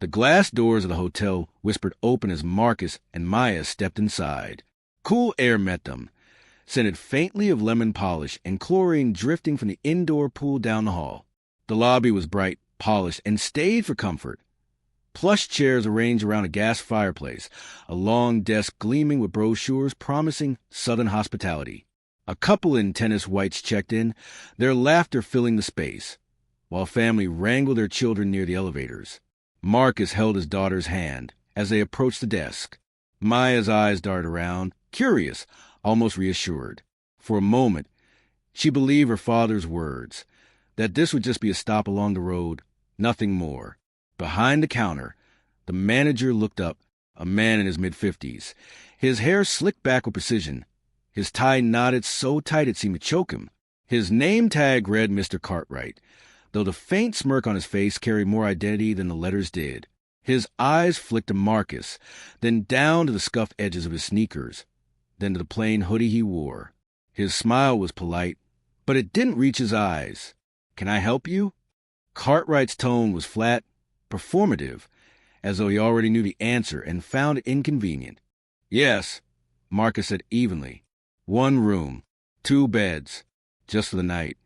The glass doors of the hotel whispered open as Marcus and Maya stepped inside. Cool air met them, scented faintly of lemon polish and chlorine drifting from the indoor pool down the hall. The lobby was bright, polished, and stayed for comfort. Plush chairs arranged around a gas fireplace, a long desk gleaming with brochures promising Southern hospitality. A couple in tennis whites checked in, their laughter filling the space, while family wrangled their children near the elevators. Marcus held his daughter's hand as they approached the desk. Maya's eyes darted around, curious, almost reassured. For a moment, she believed her father's words, that this would just be a stop along the road, nothing more. Behind the counter, the manager looked up, a man in his mid-50s. His hair slicked back with precision. His tie knotted so tight it seemed to choke him. His name tag read Mr. Cartwright, though the faint smirk on his face carried more identity than the letters did. His eyes flicked to Marcus, then down to the scuffed edges of his sneakers, then to the plain hoodie he wore. His smile was polite, but it didn't reach his eyes. "Can I help you?" Cartwright's tone was flat, performative, as though he already knew the answer and found it inconvenient. "Yes," Marcus said evenly. "One room, 2 beds, just for the night."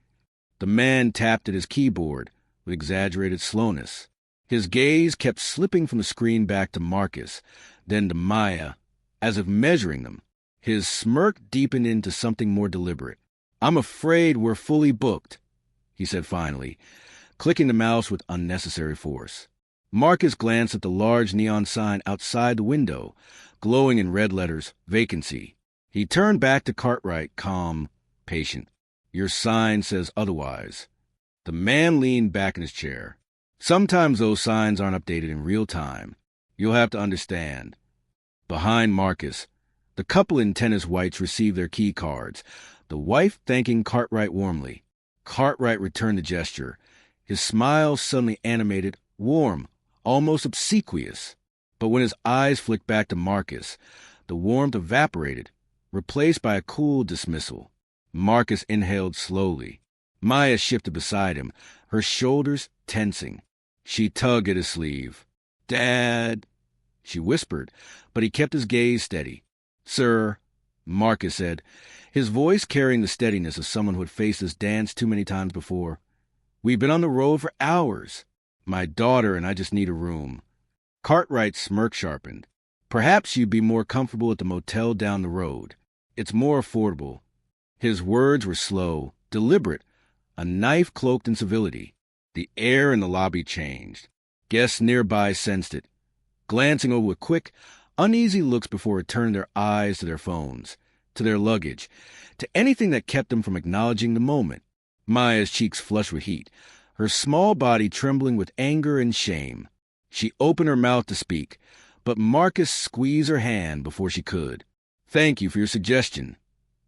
The man tapped at his keyboard with exaggerated slowness. His gaze kept slipping from the screen back to Marcus, then to Maya, as if measuring them. His smirk deepened into something more deliberate. "I'm afraid we're fully booked," he said finally, clicking the mouse with unnecessary force. Marcus glanced at the large neon sign outside the window, glowing in red letters, "Vacancy." He turned back to Cartwright, calm, patient. "Your sign says otherwise." The man leaned back in his chair. "Sometimes those signs aren't updated in real time. You'll have to understand." Behind Marcus, the couple in tennis whites received their key cards, the wife thanking Cartwright warmly. Cartwright returned the gesture, his smile suddenly animated, warm, almost obsequious. But when his eyes flicked back to Marcus, the warmth evaporated, replaced by a cool dismissal. Marcus inhaled slowly. Maya shifted beside him, her shoulders tensing. She tugged at his sleeve. "Dad," she whispered, but he kept his gaze steady. "Sir," Marcus said, his voice carrying the steadiness of someone who had faced this dance too many times before. "We've been on the road for hours. My daughter and I just need a room." Cartwright's smirk sharpened. "Perhaps you'd be more comfortable at the motel down the road. It's more affordable." His words were slow, deliberate, a knife cloaked in civility. The air in the lobby changed. Guests nearby sensed it, glancing over with quick, uneasy looks before returning their eyes to their phones, to their luggage, to anything that kept them from acknowledging the moment. Maya's cheeks flushed with heat, her small body trembling with anger and shame. She opened her mouth to speak, but Marcus squeezed her hand before she could. "Thank you for your suggestion,"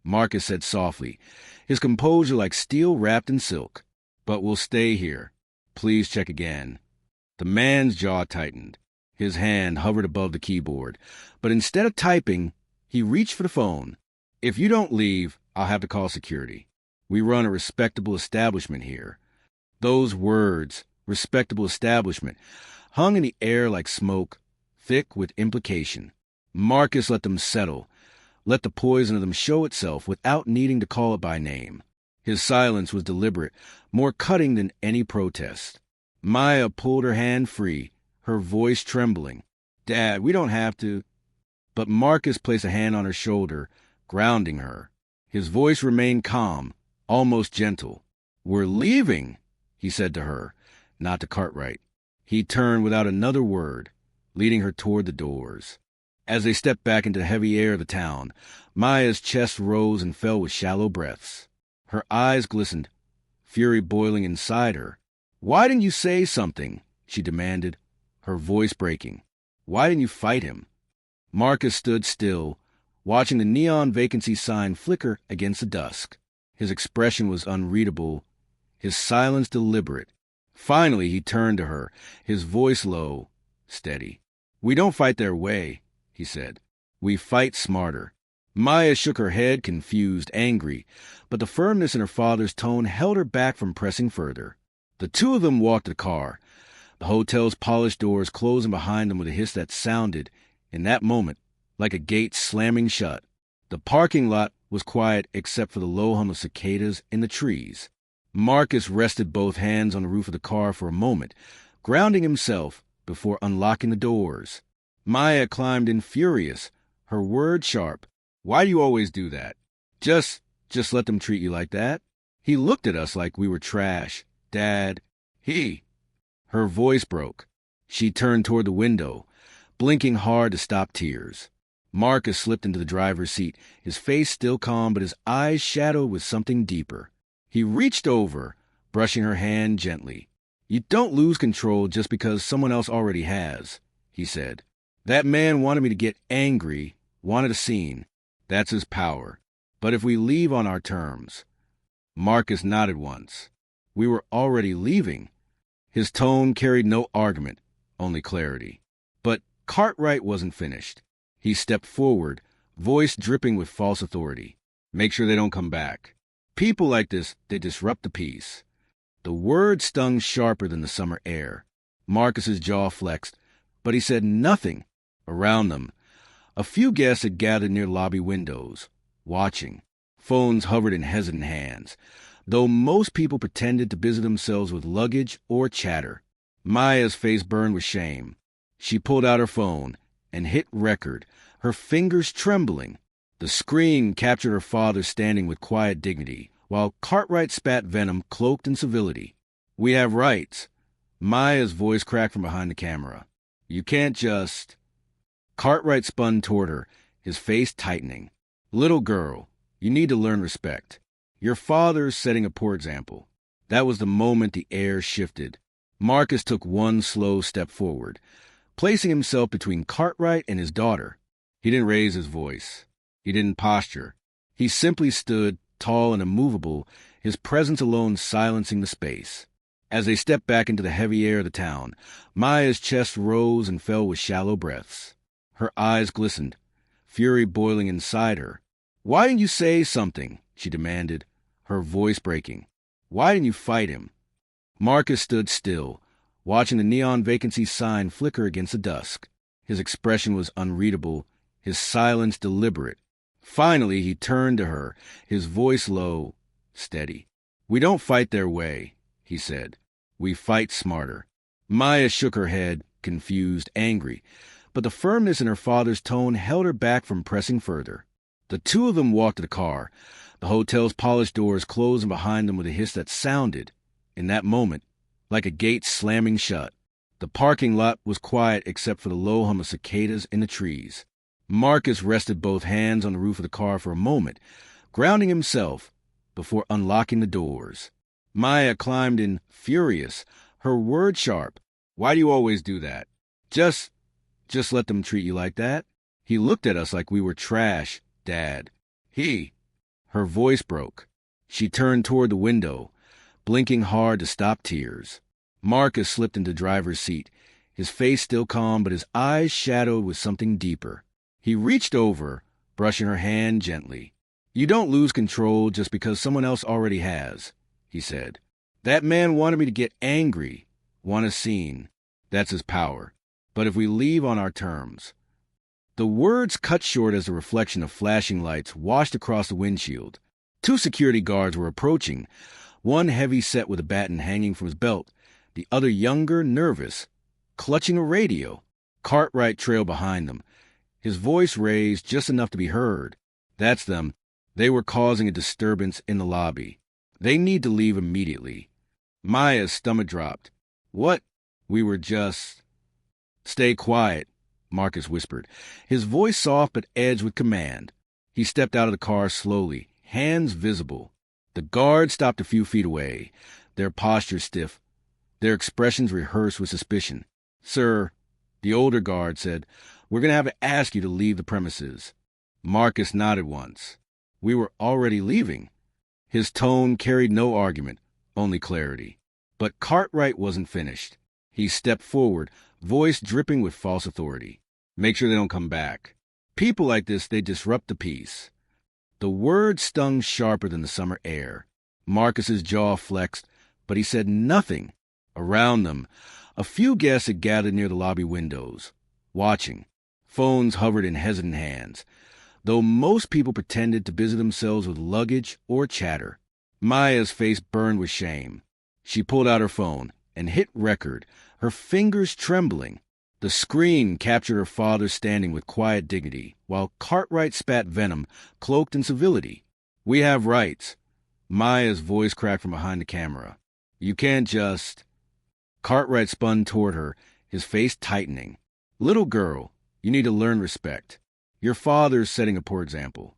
Marcus said softly, his composure like steel wrapped in silk. "But we'll stay here. Please check again." The man's jaw tightened. His hand hovered above the keyboard, but instead of typing, he reached for the phone. "If you don't leave, I'll have to call security. We run a respectable establishment here." Those words, respectable establishment, hung in the air like smoke, thick with implication. Marcus let them settle, let the poison of them show itself without needing to call it by name. His silence was deliberate, more cutting than any protest. Maya pulled her hand free, her voice trembling. "Dad, we don't have to." But Marcus placed a hand on her shoulder, grounding her. His voice remained calm, almost gentle. "We're leaving," he said to her, not to Cartwright. He turned without another word, leading her toward the doors. As they stepped back into the heavy air of the town, Maya's chest rose and fell with shallow breaths. Her eyes glistened, fury boiling inside her. "Why didn't you say something?" she demanded, her voice breaking. "Why didn't you fight him?" Marcus stood still, watching the neon vacancy sign flicker against the dusk. His expression was unreadable, his silence deliberate. Finally, he turned to her, his voice low, steady. "We don't fight their way," he said. "We fight smarter." Maya shook her head, confused, angry, but the firmness in her father's tone held her back from pressing further. The two of them walked to the car. The hotel's polished doors closing behind them with a hiss that sounded, in that moment, like a gate slamming shut. The parking lot was quiet except for the low hum of cicadas in the trees. Marcus rested both hands on the roof of the car for a moment, grounding himself before unlocking the doors. Maya climbed in furious, her words sharp. "Why do you always do that? Just let them treat you like that?" He looked at us like we were trash. "Dad, Her voice broke. She turned toward the window, blinking hard to stop tears. Marcus slipped into the driver's seat, his face still calm but his eyes shadowed with something deeper. He reached over, brushing her hand gently. "You don't lose control just because someone else already has," he said. "That man wanted me to get angry, wanted a scene. That's his power. But if we leave on our terms..." Marcus nodded once. We were already leaving. His tone carried no argument, only clarity. But Cartwright wasn't finished. He stepped forward, voice dripping with false authority. "Make sure they don't come back. People like this, they disrupt the peace." The word stung sharper than the summer air. Marcus's jaw flexed, but he said nothing. Around them, a few guests had gathered near lobby windows, watching. Phones hovered in hesitant hands, though most people pretended to busy themselves with luggage or chatter. Maya's face burned with shame. She pulled out her phone and hit record, her fingers trembling. The screen captured her father standing with quiet dignity, while Cartwright spat venom cloaked in civility. "We have rights." Maya's voice cracked from behind the camera. "You can't just..." Cartwright spun toward her, his face tightening. "Little girl, you need to learn respect. Your father's setting a poor example." That was the moment the air shifted. Marcus took one slow step forward, placing himself between Cartwright and his daughter. He didn't raise his voice. He didn't posture. He simply stood, tall and immovable, his presence alone silencing the space. As they stepped back into the heavy air of the town, Maya's chest rose and fell with shallow breaths. Her eyes glistened, fury boiling inside her. "Why didn't you say something?" she demanded, her voice breaking. "Why didn't you fight him?" Marcus stood still, watching the neon vacancy sign flicker against the dusk. His expression was unreadable, his silence deliberate. Finally, he turned to her, his voice low, steady. "We don't fight their way," he said. "We fight smarter." Maya shook her head, confused, angry, but the firmness in her father's tone held her back from pressing further. The two of them walked to the car, the hotel's polished doors closing behind them with a hiss that sounded, in that moment, like a gate slamming shut. The parking lot was quiet except for the low hum of cicadas in the trees. Marcus rested both hands on the roof of the car for a moment, grounding himself before unlocking the doors. Maya climbed in furious, her words sharp. "Why do you always do that? Just let them treat you like that?" He looked at us like we were trash, Dad. Her voice broke. She turned toward the window, blinking hard to stop tears. Marcus slipped into the driver's seat, his face still calm but his eyes shadowed with something deeper. He reached over, brushing her hand gently. "You don't lose control just because someone else already has," he said. "That man wanted me to get angry, want a scene. That's his power. But if we leave on our terms..." The words cut short as the reflection of flashing lights washed across the windshield. Two security guards were approaching, one heavy-set with a baton hanging from his belt, the other younger, nervous, clutching a radio. Cartwright trailed behind them, his voice raised just enough to be heard. "That's them. They were causing a disturbance in the lobby. They need to leave immediately." Maya's stomach dropped. "What? We were just..." "Stay quiet," Marcus whispered, his voice soft but edged with command. He stepped out of the car slowly, hands visible. The guards stopped a few feet away, their postures stiff, their expressions rehearsed with suspicion. "Sir," the older guard said, "we're going to have to ask you to leave the premises." Marcus nodded once. We were already leaving. His tone carried no argument, only clarity. But Cartwright wasn't finished. He stepped forward, voice dripping with false authority. "Make sure they don't come back. People like this, they disrupt the peace." The word stung sharper than the summer air. Marcus's jaw flexed, but he said nothing. Around them, A few guests had gathered near the lobby windows, watching. Phones hovered in hesitant hands, though most people pretended to busy themselves with luggage or chatter. Maya's face burned with shame. She pulled out her phone and hit record, her fingers trembling. The screen captured her father standing with quiet dignity, while Cartwright spat venom, cloaked in civility. "We have rights." Maya's voice cracked from behind the camera. "You can't just—" Cartwright spun toward her, his face tightening. "Little girl, you need to learn respect. Your father's setting a poor example."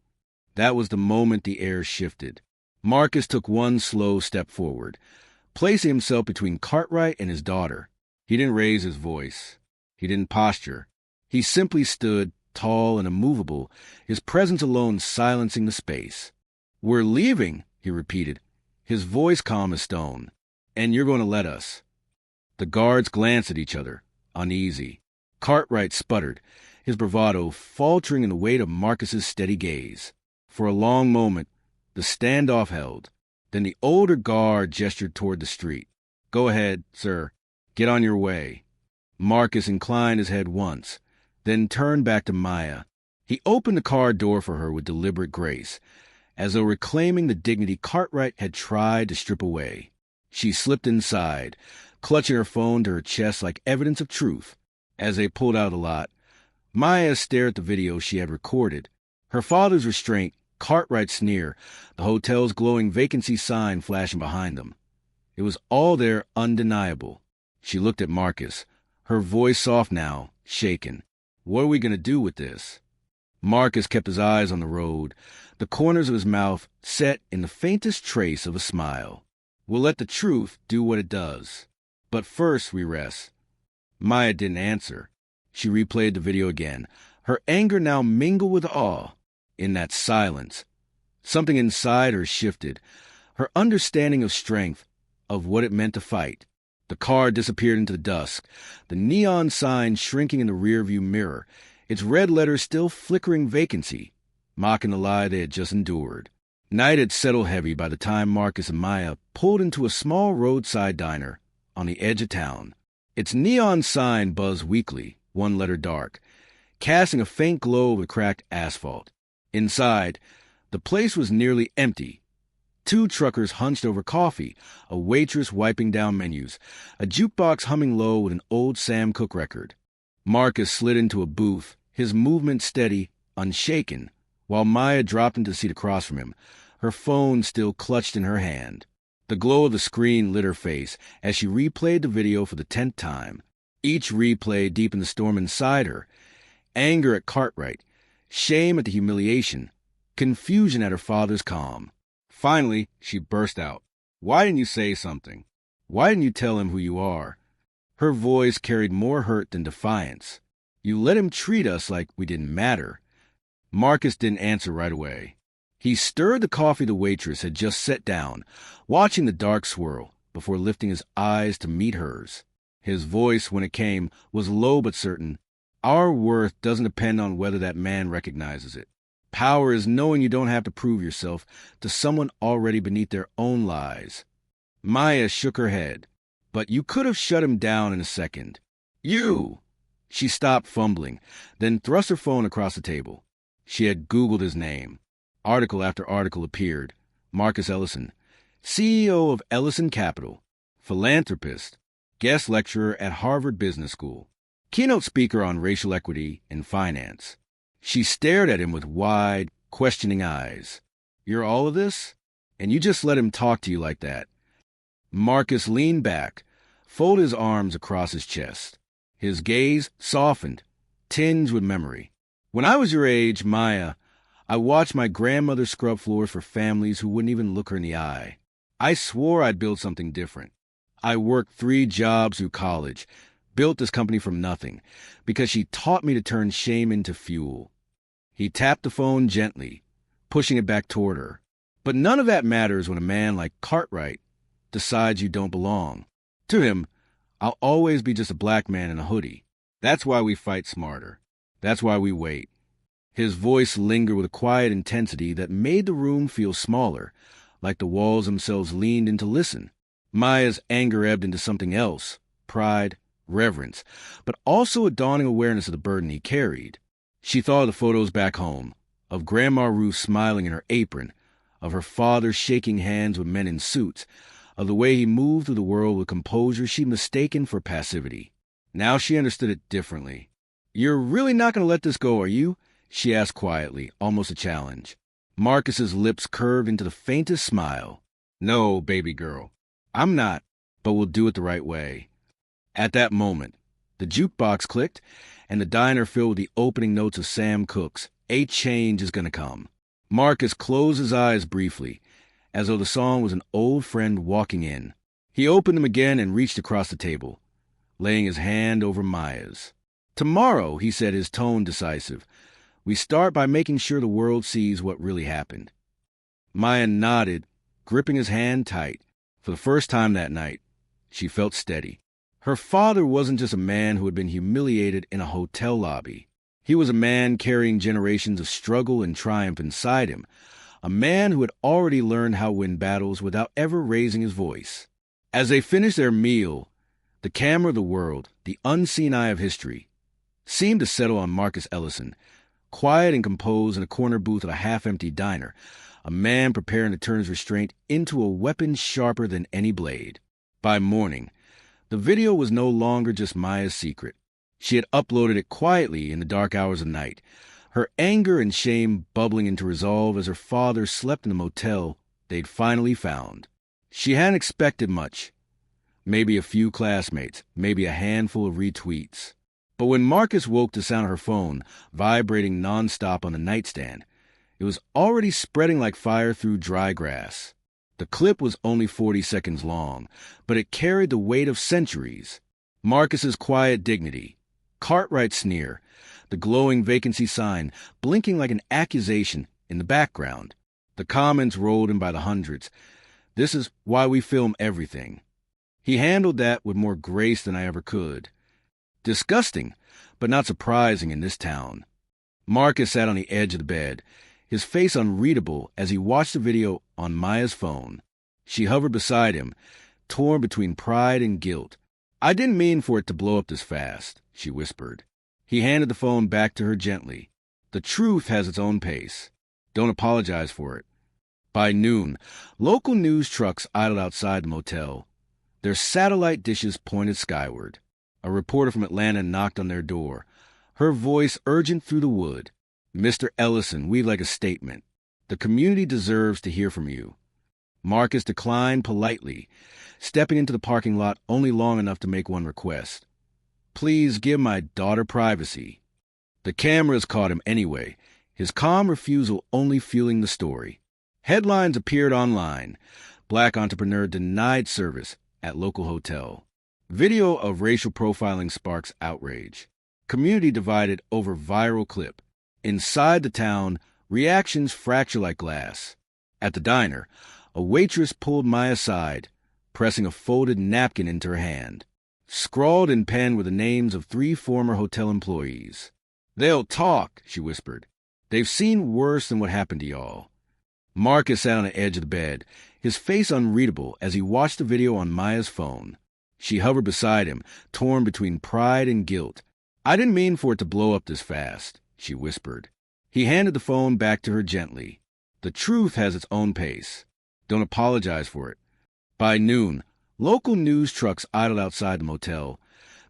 That was the moment the air shifted. Marcus took one slow step forward, placing himself between Cartwright and his daughter. He didn't raise his voice. He didn't posture. He simply stood, tall and immovable, his presence alone silencing the space. "We're leaving," he repeated, his voice calm as stone. "And you're going to let us." The guards glanced at each other, uneasy. Cartwright sputtered, his bravado faltering in the weight of Marcus's steady gaze. For a long moment, the standoff held. Then the older guard gestured toward the street. "Go ahead, sir. Get on your way." Marcus inclined his head once, then turned back to Maya. He opened the car door for her with deliberate grace, as though reclaiming the dignity Cartwright had tried to strip away. She slipped inside, clutching her phone to her chest like evidence of truth. As they pulled out of the lot, Maya stared at the video she had recorded. Her father's restraint, Cartwright's sneer, the hotel's glowing vacancy sign flashing behind them. It was all there, undeniable. She looked at Marcus, her voice soft now, shaken. "What are we going to do with this?" Marcus kept his eyes on the road, the corners of his mouth set in the faintest trace of a smile. "We'll let the truth do what it does. But first we rest." Maya didn't answer. She replayed the video again, her anger now mingled with awe. In that silence, something inside her shifted, her understanding of strength, of what it meant to fight. The car disappeared into the dusk, the neon sign shrinking in the rearview mirror, its red letters still flickering vacancy, mocking the lie they had just endured. Night had settled heavy by the time Marcus and Maya pulled into a small roadside diner on the edge of town. Its neon sign buzzed weakly, one letter dark, casting a faint glow over cracked asphalt. Inside, the place was nearly empty. 2 truckers hunched over coffee, a waitress wiping down menus, a jukebox humming low with an old Sam Cooke record. Marcus slid into a booth, his movement steady, unshaken, while Maya dropped into the seat across from him, her phone still clutched in her hand. The glow of the screen lit her face as she replayed the video for the 10th time. Each replay deepened the storm inside her. Anger at Cartwright, shame at the humiliation, confusion at her father's calm. Finally, she burst out. "Why didn't you say something? Why didn't you tell him who you are?" Her voice carried more hurt than defiance. "You let him treat us like we didn't matter." Marcus didn't answer right away. He stirred the coffee the waitress had just set down, watching the dark swirl, before lifting his eyes to meet hers. His voice, when it came, was low but certain. "Our worth doesn't depend on whether that man recognizes it. Power is knowing you don't have to prove yourself to someone already beneath their own lies." Maya shook her head. "But you could have shut him down in a second." "You!" She stopped fumbling, then thrust her phone across the table. She had Googled his name. Article after article appeared. Marcus Ellison, CEO of Ellison Capital, philanthropist, guest lecturer at Harvard Business School, keynote speaker on racial equity and finance. She stared at him with wide, questioning eyes. "You're all of this? And you just let him talk to you like that?" Marcus leaned back, folded his arms across his chest. His gaze softened, tinged with memory. "When I was your age, Maya, I watched my grandmother scrub floors for families who wouldn't even look her in the eye. I swore I'd build something different. I worked 3 jobs through college, built this company from nothing, because she taught me to turn shame into fuel." He tapped the phone gently, pushing it back toward her. "But none of that matters when a man like Cartwright decides you don't belong. To him, I'll always be just a black man in a hoodie. That's why we fight smarter. That's why we wait." His voice lingered with a quiet intensity that made the room feel smaller, like the walls themselves leaned in to listen. Maya's anger ebbed into something else, pride, reverence, but also a dawning awareness of the burden he carried. She thought of the photos back home, of Grandma Ruth smiling in her apron, of her father shaking hands with men in suits, of the way he moved through the world with composure she'd mistaken for passivity. Now she understood it differently. "You're really not going to let this go, are you?" she asked quietly, almost a challenge. Marcus's lips curved into the faintest smile. "No, baby girl, I'm not, but we'll do it the right way." At that moment, the jukebox clicked, and the diner filled with the opening notes of Sam Cooke's "A Change Is Gonna Come." Marcus closed his eyes briefly, as though the song was an old friend walking in. He opened them again and reached across the table, laying his hand over Maya's. "Tomorrow," he said, his tone decisive, "we start by making sure the world sees what really happened." Maya nodded, gripping his hand tight. For the first time that night, she felt steady. Her father wasn't just a man who had been humiliated in a hotel lobby. He was a man carrying generations of struggle and triumph inside him, a man who had already learned how to win battles without ever raising his voice. As they finished their meal, the camera of the world, the unseen eye of history, seemed to settle on Marcus Ellison, quiet and composed in a corner booth of a half-empty diner, a man preparing to turn his restraint into a weapon sharper than any blade. By morning, the video was no longer just Maya's secret. She had uploaded it quietly in the dark hours of night, her anger and shame bubbling into resolve as her father slept in the motel they'd finally found. She hadn't expected much. Maybe a few classmates, maybe a handful of retweets. But when Marcus woke to the sound of her phone vibrating nonstop on the nightstand, it was already spreading like fire through dry grass. The clip was only 40 seconds long, but it carried the weight of centuries. Marcus's quiet dignity, Cartwright's sneer, the glowing vacancy sign blinking like an accusation in the background. The comments rolled in by the hundreds. "This is why we film everything." He handled that with more grace than I ever could. Disgusting, but not surprising in this town. Marcus sat on the edge of the bed, his face unreadable as he watched the video on Maya's phone. She hovered beside him, torn between pride and guilt. "I didn't mean for it to blow up this fast," she whispered. He handed the phone back to her gently. "The truth has its own pace. Don't apologize for it." By noon, local news trucks idled outside the motel, their satellite dishes pointed skyward. A reporter from Atlanta knocked on their door, her voice urgent through the wood. "Mr. Ellison, we'd like a statement. The community deserves to hear from you." Marcus declined politely, stepping into the parking lot only long enough to make one request. "Please give my daughter privacy." The cameras caught him anyway, his calm refusal only fueling the story. Headlines appeared online. Black entrepreneur denied service at local hotel. Video of racial profiling sparks outrage. Community divided over viral clip. Inside the town, reactions fracture like glass. At the diner, a waitress pulled Maya aside, pressing a folded napkin into her hand. Scrawled in pen were the names of 3 former hotel employees. "They'll talk," she whispered. "They've seen worse than what happened to y'all." Marcus sat on the edge of the bed, his face unreadable as he watched the video on Maya's phone. She hovered beside him, torn between pride and guilt. "I didn't mean for it to blow up this fast," she whispered. He handed the phone back to her gently. "The truth has its own pace. Don't apologize for it." By noon, local news trucks idled outside the motel,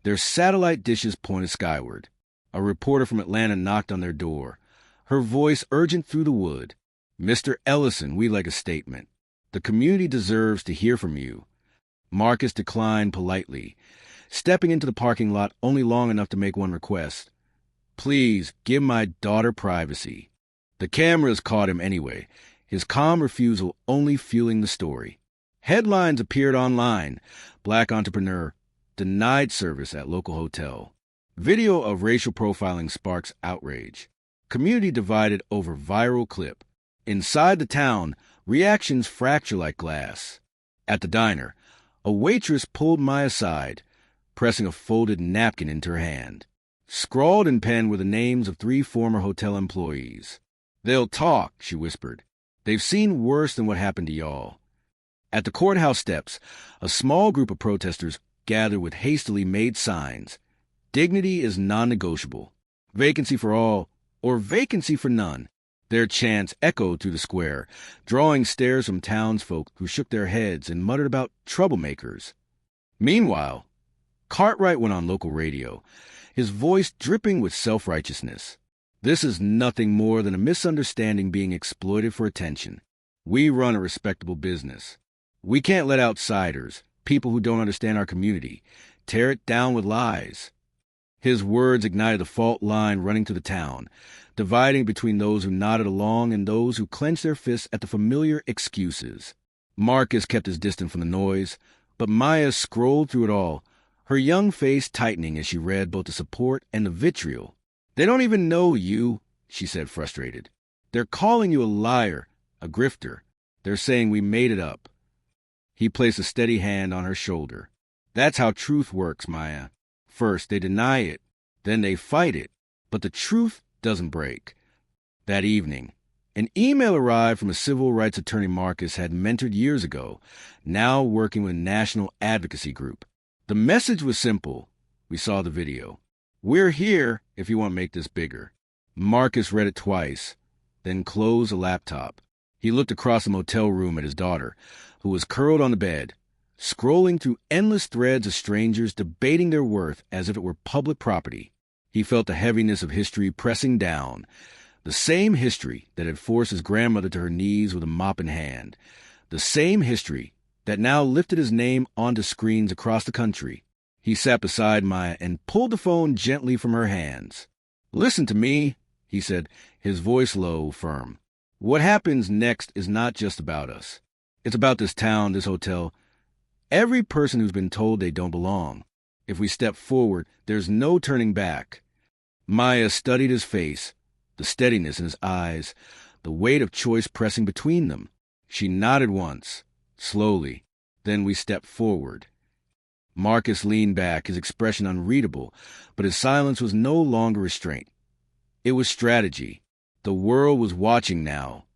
their satellite dishes pointed skyward. A reporter from Atlanta knocked on their door, her voice urgent through the wood. "Mr. Ellison, we'd like a statement. The community deserves to hear from you." Marcus declined politely, stepping into the parking lot only long enough to make one request. "Please give my daughter privacy." The cameras caught him anyway, his calm refusal only fueling the story. Headlines appeared online. Black entrepreneur denied service at local hotel. Video of racial profiling sparks outrage. Community divided over viral clip. Inside the town, reactions fracture like glass. At the diner, a waitress pulled Maya aside, pressing a folded napkin into her hand. Scrawled in pen were the names of 3 former hotel employees. "They'll talk," she whispered. "They've seen worse than what happened to y'all." At the courthouse steps, a small group of protesters gathered with hastily made signs. Dignity is non-negotiable. Vacancy for all, or vacancy for none. Their chants echoed through the square, drawing stares from townsfolk who shook their heads and muttered about troublemakers. Meanwhile, Cartwright went on local radio, his voice dripping with self-righteousness. This is nothing more than a misunderstanding being exploited for attention. We run a respectable business. We can't let outsiders, people who don't understand our community, tear it down with lies. His words ignited the fault line running to the town, dividing between those who nodded along and those who clenched their fists at the familiar excuses. Marcus kept his distance from the noise, but Maya scrolled through it all, her young face tightening as she read both the support and the vitriol. "They don't even know you," she said, frustrated. "They're calling you a liar, a grifter. They're saying we made it up." He placed a steady hand on her shoulder. "That's how truth works, Maya. First, they deny it, then they fight it, but the truth doesn't break." That evening, an email arrived from a civil rights attorney Marcus had mentored years ago, now working with a national advocacy group. The message was simple. We saw the video. "We're here if you want to make this bigger." Marcus read it twice, then closed the laptop. He looked across the motel room at his daughter, who was curled on the bed, scrolling through endless threads of strangers debating their worth as if it were public property. He felt the heaviness of history pressing down, the same history that had forced his grandmother to her knees with a mop in hand, the same history that now lifted his name onto screens across the country. He sat beside Maya and pulled the phone gently from her hands. "Listen to me," he said, his voice low, firm. "What happens next is not just about us. It's about this town, this hotel, every person who's been told they don't belong. If we step forward, there's no turning back." Maya studied his face, the steadiness in his eyes, the weight of choice pressing between them. She nodded once, slowly. Then we stepped forward. Marcus leaned back, his expression unreadable, but his silence was no longer restraint. It was strategy. The world was watching now,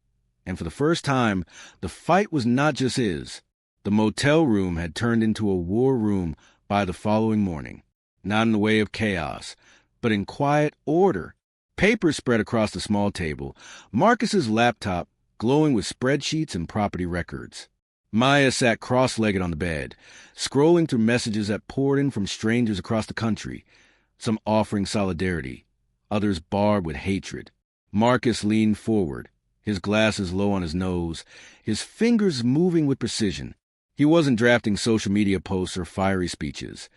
and for the first time, the fight was not just his. The motel room had turned into a war room by the following morning, not in the way of chaos, but in quiet order. Papers spread across the small table, Marcus's laptop glowing with spreadsheets and property records. Maya sat cross-legged on the bed, scrolling through messages that poured in from strangers across the country, some offering solidarity, others barbed with hatred. Marcus leaned forward, his glasses low on his nose, his fingers moving with precision. He wasn't drafting social media posts or fiery speeches.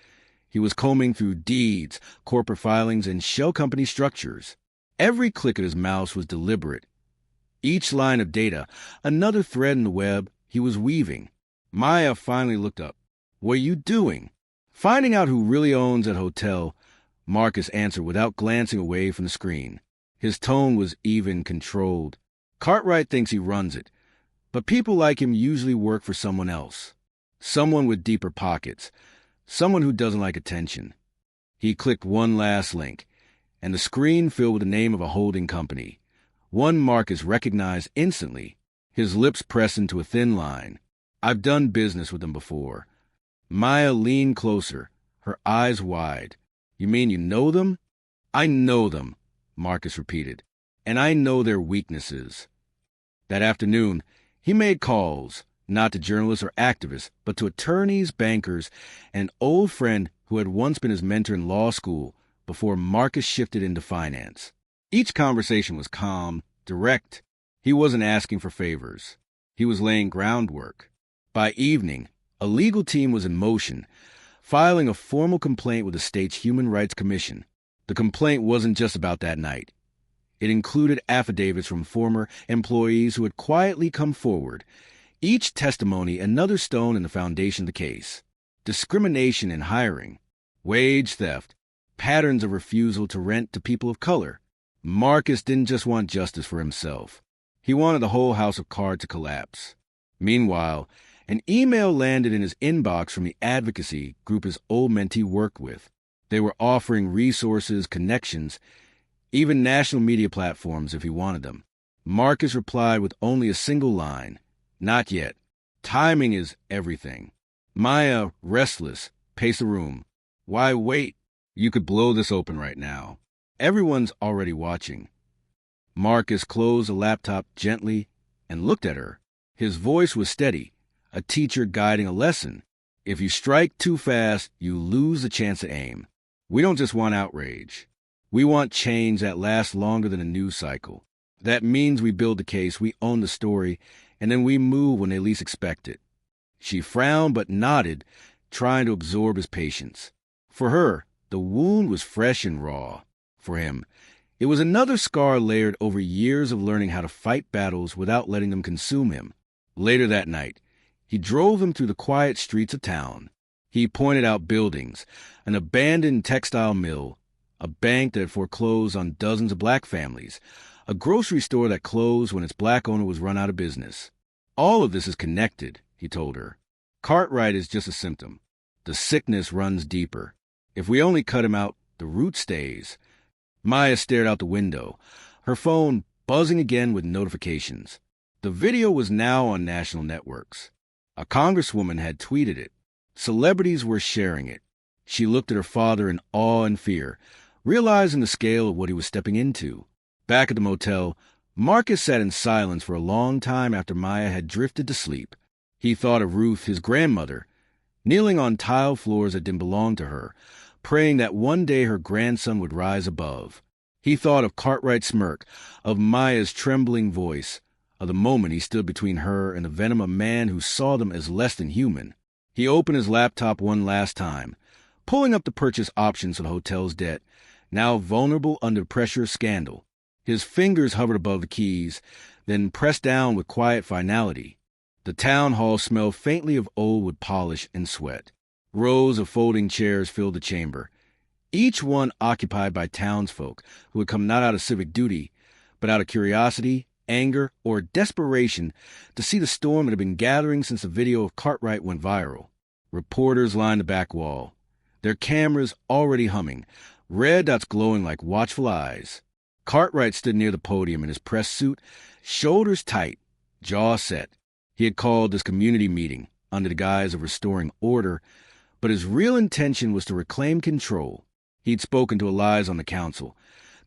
He was combing through deeds, corporate filings, and shell company structures. Every click of his mouse was deliberate. Each line of data, another thread in the web, he was weaving. Maya finally looked up. "What are you doing?" "Finding out who really owns that hotel," Marcus answered without glancing away from the screen. His tone was even, controlled. "Cartwright thinks he runs it, but people like him usually work for someone else. Someone with deeper pockets. Someone who doesn't like attention." He clicked one last link, and the screen filled with the name of a holding company. One Marcus recognized instantly, his lips pressed into a thin line. "I've done business with them before." Maya leaned closer, her eyes wide. "You mean you know them?" "I know them," Marcus repeated, "and I know their weaknesses." That afternoon, he made calls, not to journalists or activists, but to attorneys, bankers, and an old friend who had once been his mentor in law school before Marcus shifted into finance. Each conversation was calm, direct. He wasn't asking for favors. He was laying groundwork. By evening, a legal team was in motion, filing a formal complaint with the state's Human Rights Commission. The complaint wasn't just about that night. It included affidavits from former employees who had quietly come forward, each testimony another stone in the foundation of the case. Discrimination in hiring, wage theft, patterns of refusal to rent to people of color. Marcus didn't just want justice for himself. He wanted the whole house of cards to collapse. Meanwhile, an email landed in his inbox from the advocacy group his old mentee worked with. They were offering resources, connections, even national media platforms if he wanted them. Marcus replied with only a single line, "Not yet. Timing is everything." Maya, restless, pace the room. Why wait? You could blow this open right now. Everyone's already watching. Marcus closed the laptop gently and looked at her. His voice was steady, a teacher guiding a lesson. If you strike too fast, you lose the chance to aim. We don't just want outrage. We want change that lasts longer than a news cycle. That means we build the case, we own the story, and then we move when they least expect it. She frowned but nodded, trying to absorb his patience. For her, the wound was fresh and raw. For him, it was another scar layered over years of learning how to fight battles without letting them consume him. Later that night, he drove them through the quiet streets of town. He pointed out buildings, an abandoned textile mill, a bank that had foreclosed on dozens of black families, a grocery store that closed when its black owner was run out of business. All of this is connected, he told her. Cartwright is just a symptom. The sickness runs deeper. If we only cut him out, the root stays. Maya stared out the window, her phone buzzing again with notifications. The video was now on national networks. A congresswoman had tweeted it. Celebrities were sharing it. She looked at her father in awe and fear, realizing the scale of what he was stepping into. Back at the motel, Marcus sat in silence for a long time after Maya had drifted to sleep. He thought of Ruth, his grandmother, kneeling on tile floors that didn't belong to her, praying that one day her grandson would rise above. He thought of Cartwright's smirk, of Maya's trembling voice, of the moment he stood between her and the venom of a man who saw them as less than human. He opened his laptop one last time, pulling up the purchase options for the hotel's debt, now vulnerable under the pressure of scandal. His fingers hovered above the keys, then pressed down with quiet finality. The town hall smelled faintly of old wood polish and sweat. Rows of folding chairs filled the chamber, each one occupied by townsfolk who had come not out of civic duty, but out of curiosity, anger, or desperation to see the storm that had been gathering since the video of Cartwright went viral. Reporters lined the back wall, their cameras already humming, red dots glowing like watchful eyes. Cartwright stood near the podium in his press suit, shoulders tight, jaw set. He had called this community meeting under the guise of restoring order, but his real intention was to reclaim control. He'd spoken to allies on the council,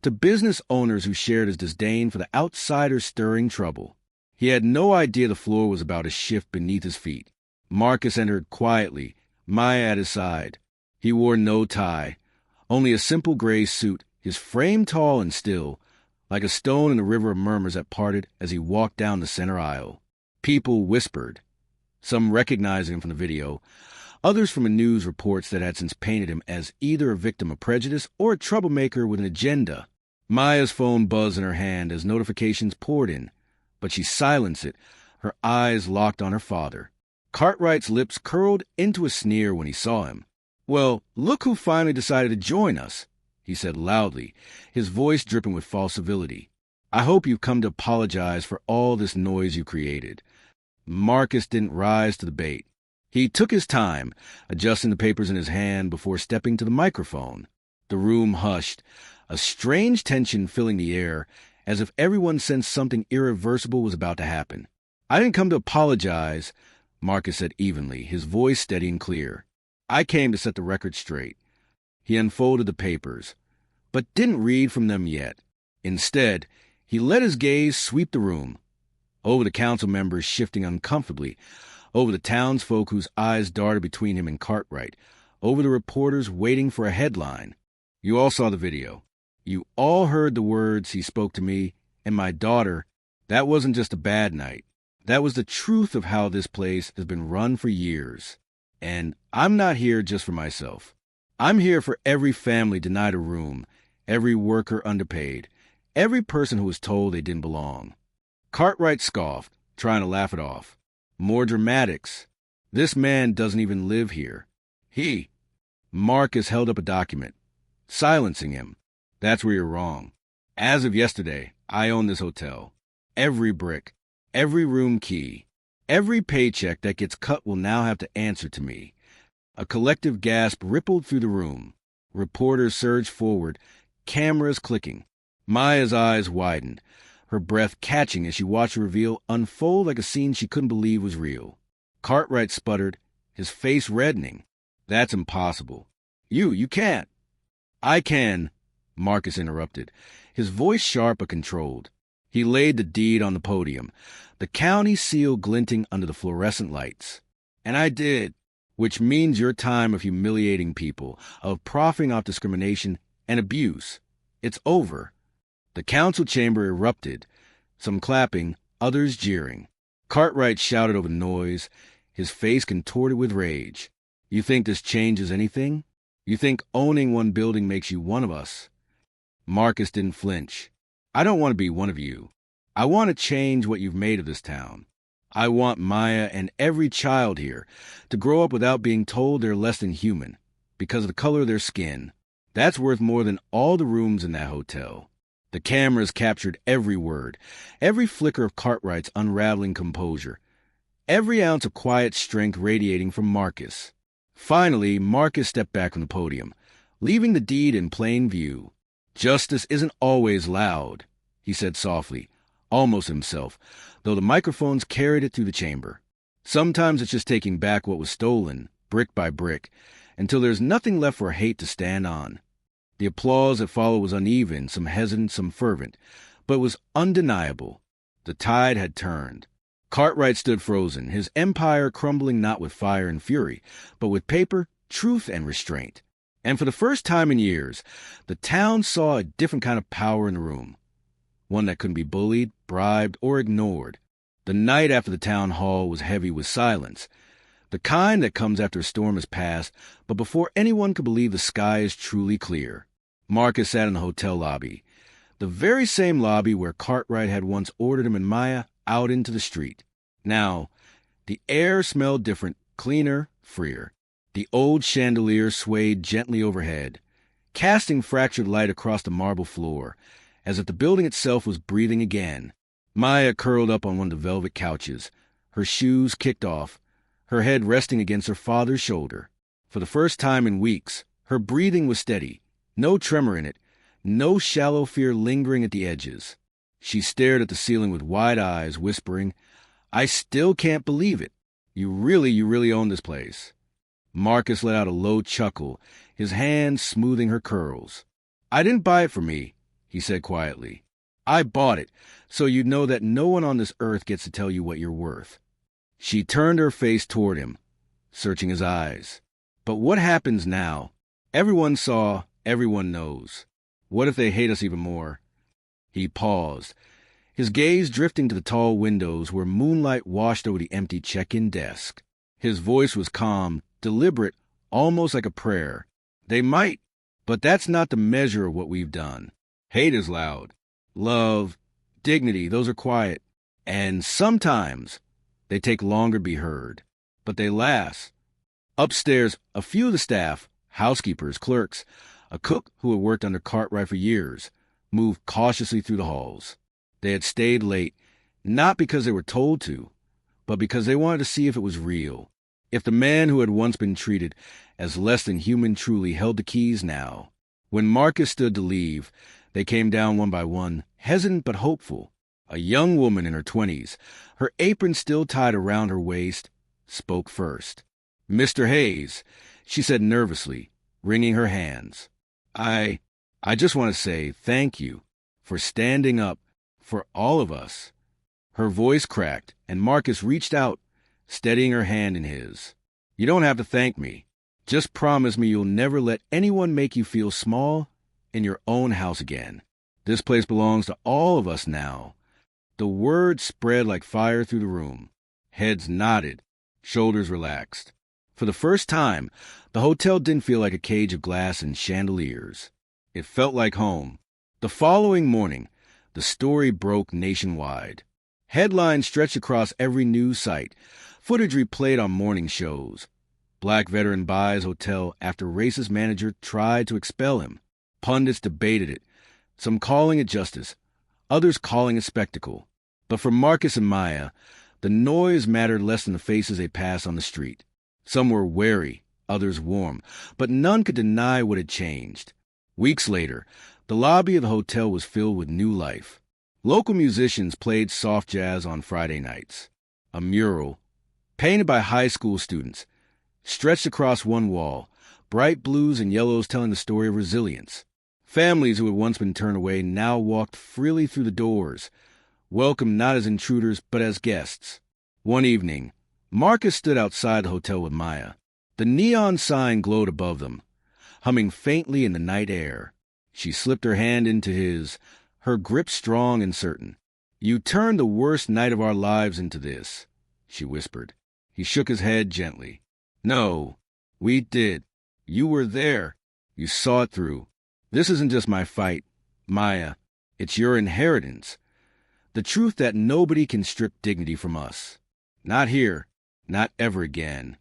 to business owners who shared his disdain for the outsiders stirring trouble. He had no idea the floor was about to shift beneath his feet. Marcus entered quietly, Maya at his side. He wore no tie, only a simple gray suit, his frame tall and still, like a stone in the river of murmurs that parted as he walked down the center aisle. People whispered, some recognizing him from the video, others from the news reports that had since painted him as either a victim of prejudice or a troublemaker with an agenda. Maya's phone buzzed in her hand as notifications poured in, but she silenced it, her eyes locked on her father. Cartwright's lips curled into a sneer when he saw him. "Well, look who finally decided to join us," he said loudly, his voice dripping with false civility. "I hope you've come to apologize for all this noise you created." Marcus didn't rise to the bait. He took his time, adjusting the papers in his hand before stepping to the microphone. The room hushed, a strange tension filling the air, as if everyone sensed something irreversible was about to happen. "I didn't come to apologize," Marcus said evenly, his voice steady and clear. "I came to set the record straight." He unfolded the papers, but didn't read from them yet. Instead, he let his gaze sweep the room, over the council members shifting uncomfortably, over the townsfolk whose eyes darted between him and Cartwright, over the reporters waiting for a headline. "You all saw the video. You all heard the words he spoke to me and my daughter. That wasn't just a bad night. That was the truth of how this place has been run for years. And I'm not here just for myself. I'm here for every family denied a room, every worker underpaid, every person who was told they didn't belong." Cartwright scoffed, trying to laugh it off. "More dramatics. This man doesn't even live here. Marcus held up a document, silencing him. "That's where you're wrong. As of yesterday, I own this hotel. Every brick, every room key, every paycheck that gets cut will now have to answer to me." A collective gasp rippled through the room. Reporters surged forward, cameras clicking. Maya's eyes widened, her breath catching as she watched the reveal unfold like a scene she couldn't believe was real. Cartwright sputtered, his face reddening. That's impossible. You can't. I can, Marcus interrupted, his voice sharp but controlled. He laid the deed on the podium, the county seal glinting under the fluorescent lights. And I did, which means your time of humiliating people, of profiting off discrimination and abuse. It's over. The council chamber erupted, some clapping, others jeering. Cartwright shouted over the noise, his face contorted with rage. You think this changes anything? You think owning one building makes you one of us? Marcus didn't flinch. I don't want to be one of you. I want to change what you've made of this town. I want Maya and every child here to grow up without being told they're less than human because of the color of their skin. That's worth more than all the rooms in that hotel. The cameras captured every word, every flicker of Cartwright's unraveling composure, every ounce of quiet strength radiating from Marcus. Finally, Marcus stepped back from the podium, leaving the deed in plain view. Justice isn't always loud, he said softly, almost himself, though the microphones carried it through the chamber. Sometimes it's just taking back what was stolen, brick by brick, until there's nothing left for hate to stand on. The applause that followed was uneven, some hesitant, some fervent, but it was undeniable. The tide had turned. Cartwright stood frozen, his empire crumbling not with fire and fury, but with paper, truth, and restraint. And for the first time in years, the town saw a different kind of power in the room, one that couldn't be bullied, bribed, or ignored. The night after the town hall was heavy with silence, the kind that comes after a storm has passed, but before anyone could believe the sky is truly clear. Marcus sat in the hotel lobby, the very same lobby where Cartwright had once ordered him and Maya out into the street. Now, the air smelled different, cleaner, freer. The old chandelier swayed gently overhead, casting fractured light across the marble floor, as if the building itself was breathing again. Maya curled up on one of the velvet couches, her shoes kicked off, her head resting against her father's shoulder. For the first time in weeks, her breathing was steady, no tremor in it, no shallow fear lingering at the edges. She stared at the ceiling with wide eyes, whispering, I still can't believe it. You really own this place. Marcus let out a low chuckle, his hand smoothing her curls. I didn't buy it for me, he said quietly. I bought it, so you'd know that no one on this earth gets to tell you what you're worth. She turned her face toward him, searching his eyes. But what happens now? Everyone saw, everyone knows. What if they hate us even more? He paused, his gaze drifting to the tall windows where moonlight washed over the empty check-in desk. His voice was calm, deliberate, almost like a prayer. They might, but that's not the measure of what we've done. Hate is loud. Love, dignity, those are quiet. And sometimes they take longer to be heard. But they last. Upstairs, a few of the staff, housekeepers, clerks, a cook who had worked under Cartwright for years, moved cautiously through the halls. They had stayed late, not because they were told to, but because they wanted to see if it was real. If the man who had once been treated as less than human truly held the keys now. When Marcus stood to leave, they came down one by one, hesitant but hopeful. A young woman in her 20s, her apron still tied around her waist, spoke first. Mr. Hayes, she said nervously, wringing her hands. I just want to say thank you for standing up for all of us. Her voice cracked, and Marcus reached out, steadying her hand in his. You don't have to thank me. Just promise me you'll never let anyone make you feel small in your own house again. This place belongs to all of us now. The word spread like fire through the room. Heads nodded, shoulders relaxed. For the first time, the hotel didn't feel like a cage of glass and chandeliers. It felt like home. The following morning, the story broke nationwide. Headlines stretched across every news site. Footage replayed on morning shows. Black veteran buys hotel after racist manager tried to expel him. Pundits debated it, some calling it justice, others calling it spectacle. But for Marcus and Maya, the noise mattered less than the faces they passed on the street. Some were wary, others warm, but none could deny what had changed. Weeks later, the lobby of the hotel was filled with new life. Local musicians played soft jazz on Friday nights. A mural, painted by high school students, stretched across one wall, bright blues and yellows telling the story of resilience. Families who had once been turned away now walked freely through the doors, welcomed not as intruders but as guests. One evening, Marcus stood outside the hotel with Maya. The neon sign glowed above them, humming faintly in the night air. She slipped her hand into his, her grip strong and certain. "You turned the worst night of our lives into this," she whispered. He shook his head gently. "No, we did. You were there. You saw it through. This isn't just my fight, Maya. It's your inheritance. The truth that nobody can strip dignity from us. Not here. Not ever again."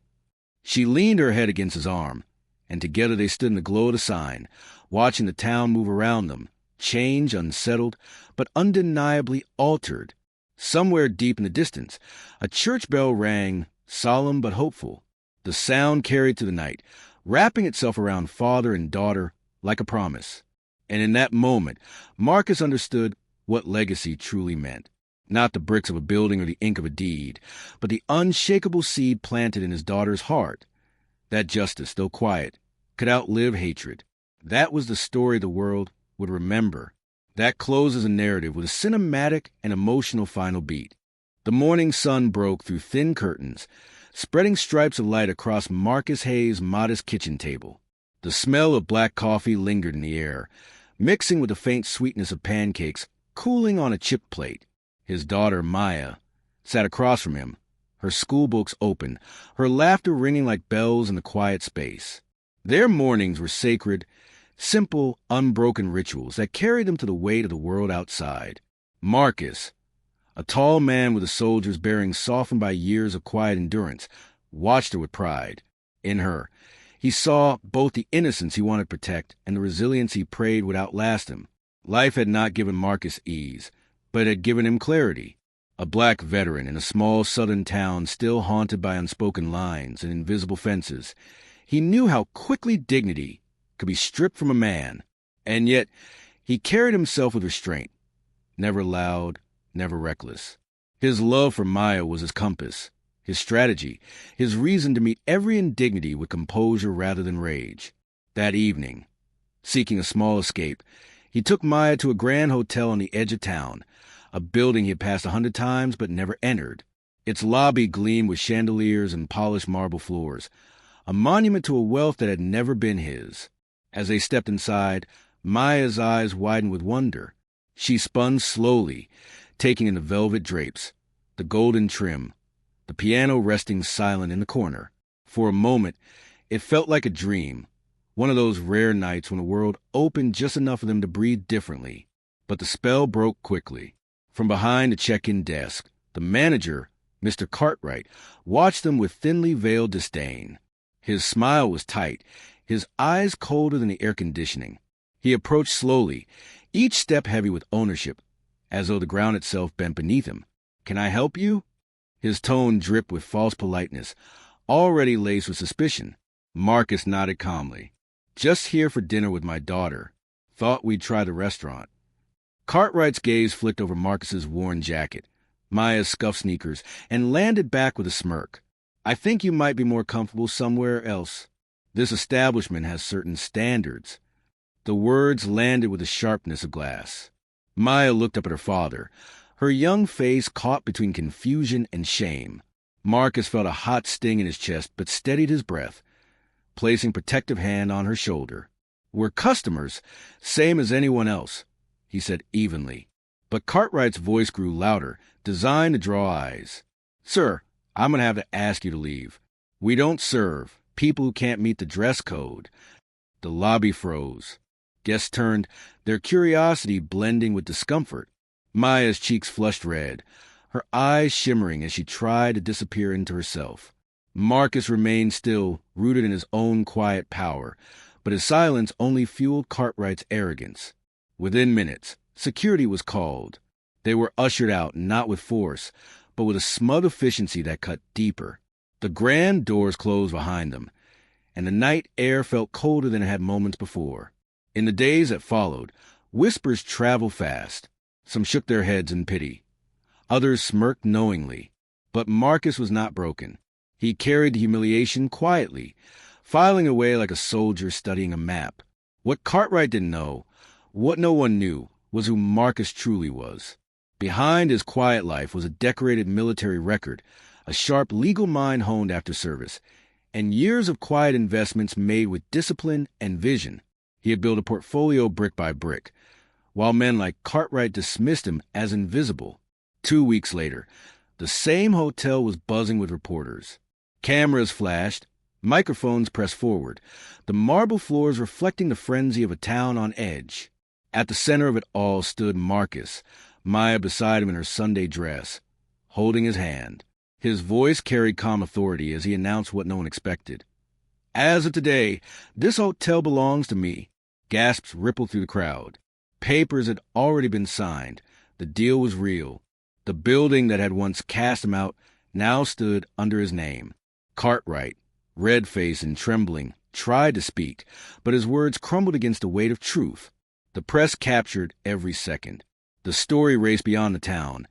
She leaned her head against his arm, and together they stood in the glow of the sign, watching the town move around them, change, unsettled, but undeniably altered. Somewhere deep in the distance, a church bell rang, solemn but hopeful. The sound carried through the night, wrapping itself around father and daughter like a promise. And in that moment, Marcus understood what legacy truly meant. Not the bricks of a building or the ink of a deed, but the unshakable seed planted in his daughter's heart. That justice, though quiet, could outlive hatred. That was the story the world would remember. That closes a narrative with a cinematic and emotional final beat. The morning sun broke through thin curtains, spreading stripes of light across Marcus Hayes' modest kitchen table. The smell of black coffee lingered in the air, mixing with the faint sweetness of pancakes cooling on a chip plate. His daughter, Maya, sat across from him, her schoolbooks open, her laughter ringing like bells in the quiet space. Their mornings were sacred, simple, unbroken rituals that carried them to the weight of the world outside. Marcus, a tall man with a soldier's bearing softened by years of quiet endurance, watched her with pride. In her, he saw both the innocence he wanted to protect and the resilience he prayed would outlast him. Life had not given Marcus ease, but had given him clarity. A black veteran in a small southern town still haunted by unspoken lines and invisible fences, he knew how quickly dignity could be stripped from a man, and yet he carried himself with restraint, never loud, never reckless. His love for Maya was his compass, his strategy, his reason to meet every indignity with composure rather than rage. That evening, seeking a small escape, he took Maya to a grand hotel on the edge of town, a building he had passed 100 times but never entered. Its lobby gleamed with chandeliers and polished marble floors, a monument to a wealth that had never been his. As they stepped inside, Maya's eyes widened with wonder. She spun slowly, taking in the velvet drapes, the golden trim, the piano resting silent in the corner. For a moment, it felt like a dream, one of those rare nights when the world opened just enough for them to breathe differently. But the spell broke quickly. From behind the check-in desk, the manager, Mr. Cartwright, watched them with thinly veiled disdain. His smile was tight, his eyes colder than the air conditioning. He approached slowly, each step heavy with ownership, as though the ground itself bent beneath him. "Can I help you?" His tone dripped with false politeness, already laced with suspicion. Marcus nodded calmly. "Just here for dinner with my daughter. Thought we'd try the restaurant." Cartwright's gaze flicked over Marcus's worn jacket, Maya's scuffed sneakers, and landed back with a smirk. "I think you might be more comfortable somewhere else. This establishment has certain standards." The words landed with the sharpness of glass. Maya looked up at her father, her young face caught between confusion and shame. Marcus felt a hot sting in his chest but steadied his breath, placing protective hand on her shoulder. "We're customers, same as anyone else," he said evenly. But Cartwright's voice grew louder, designed to draw eyes. "Sir, I'm going to have to ask you to leave. We don't serve people who can't meet the dress code." The lobby froze. Guests turned, their curiosity blending with discomfort. Maya's cheeks flushed red, her eyes shimmering as she tried to disappear into herself. Marcus remained still, rooted in his own quiet power, but his silence only fueled Cartwright's arrogance. Within minutes, security was called. They were ushered out, not with force, but with a smug efficiency that cut deeper. The grand doors closed behind them, and the night air felt colder than it had moments before. In the days that followed, whispers traveled fast. Some shook their heads in pity. Others smirked knowingly. But Marcus was not broken. He carried the humiliation quietly, filing away like a soldier studying a map. What Cartwright didn't know, what no one knew, was who Marcus truly was. Behind his quiet life was a decorated military record, a sharp legal mind honed after service, and years of quiet investments made with discipline and vision. He had built a portfolio brick by brick, while men like Cartwright dismissed him as invisible. 2 weeks later, the same hotel was buzzing with reporters. Cameras flashed, microphones pressed forward, the marble floors reflecting the frenzy of a town on edge. At the center of it all stood Marcus, Maya beside him in her Sunday dress, holding his hand. His voice carried calm authority as he announced what no one expected. "As of today, this hotel belongs to me." Gasps rippled through the crowd. Papers had already been signed. The deal was real. The building that had once cast him out now stood under his name. Cartwright, red-faced and trembling, tried to speak, but his words crumbled against the weight of truth. The press captured every second. The story raced beyond the town,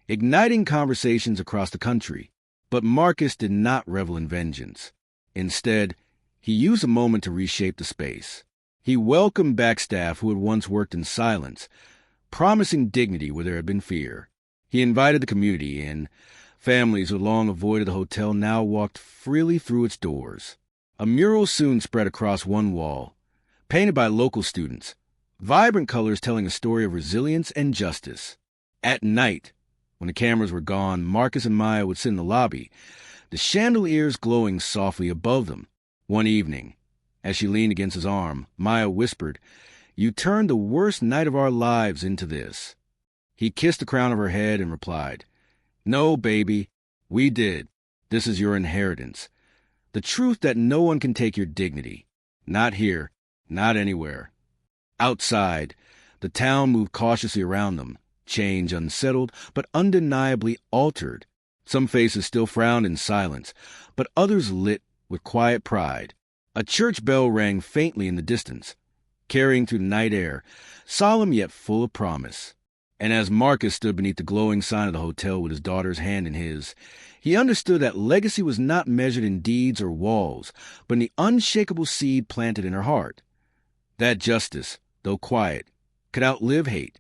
igniting conversations across the country. But Marcus did not revel in vengeance. Instead, he used a moment to reshape the space. He welcomed back staff who had once worked in silence, promising dignity where there had been fear. He invited the community in. Families who long avoided the hotel now walked freely through its doors. A mural soon spread across one wall, painted by local students, vibrant colors telling a story of resilience and justice. At night, when the cameras were gone, Marcus and Maya would sit in the lobby, the chandeliers glowing softly above them. One evening, as she leaned against his arm, Maya whispered, "You turned the worst night of our lives into this." He kissed the crown of her head and replied, "No, baby, we did. This is your inheritance. The truth that no one can take your dignity. Not here, not anywhere." Outside, the town moved cautiously around them, change unsettled, but undeniably altered. Some faces still frowned in silence, but others lit with quiet pride. A church bell rang faintly in the distance, carrying through the night air, solemn yet full of promise. And as Marcus stood beneath the glowing sign of the hotel with his daughter's hand in his, he understood that legacy was not measured in deeds or walls, but in the unshakable seed planted in her heart. That justice, though quiet, could outlive hate,